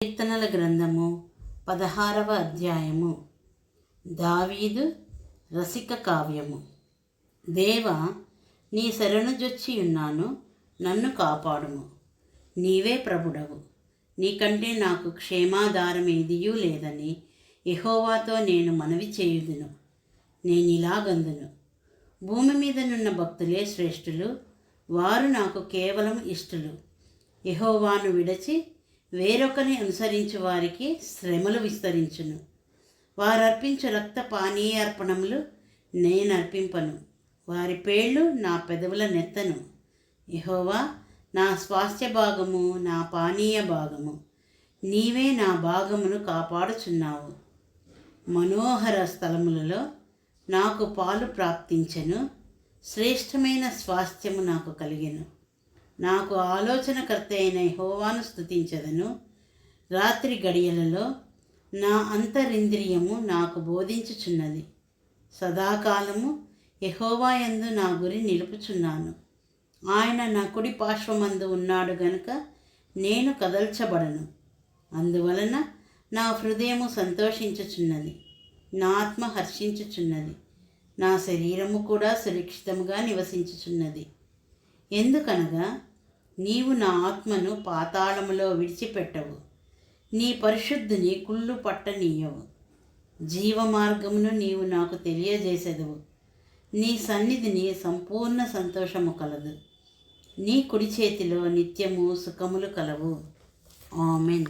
కీర్తనల గ్రంథము 16వ అధ్యాయము. దావీదు రసిక కావ్యము. దేవా, నీ శరణుజొచ్చి ఉన్నాను, నన్ను కాపాడుము. నీవే ప్రభుడవు, నీకంటే నాకు క్షేమాధారమేదియూ లేదని యెహోవాతో నేను మనవి చేయుదును. నేనిలాగందును, భూమి మీదనున్న భక్తులే శ్రేష్ఠులు, వారు నాకు కేవలం ఇష్టలు. యెహోవాను విడచి వేరొకరిని అనుసరించు వారికి శ్రమలు విస్తరించును. వారర్పించు రక్త పానీయార్పణములు నేనర్పింపను, వారి పేళ్ళు నా పెదవుల నెత్తను. యెహోవా నా స్వాస్థ్య భాగము, నా పానీయ భాగము, నీవే నా భాగమును కాపాడుచున్నావు. మనోహర స్థలములలో నాకు పాలు ప్రాప్తించెను, శ్రేష్టమైన స్వాస్థ్యము నాకు కలిగెను. నాకు ఆలోచనకర్త అయిన యెహోవాను స్తుతించెదను. రాత్రి గడియలలో నా అంతరింద్రియము నాకు బోధించుచున్నది. సదాకాలము యెహోవా యందు నా గురి నిలుపుచున్నాను. ఆయన నా కుడి పార్శ్వమందు ఉన్నాడు గనుక నేను కదల్చబడను. అందువలన నా హృదయము సంతోషించుచున్నది, నా ఆత్మ హర్షించుచున్నది, నా శరీరము కూడా సురక్షితముగా నివసించుచున్నది. ఎందుకనగా నీవు నా ఆత్మను పాతాళములో విడిచిపెట్టవు, నీ పరిశుద్ధుని కుళ్ళు పట్టనీయవు. జీవమార్గమును నీవు నాకు తెలియజేసెదవు. నీ సన్నిధిని సంపూర్ణ సంతోషము కలదు. నీ కుడి చేతిలో నిత్యము సుఖములు కలవు. ఆమెన్.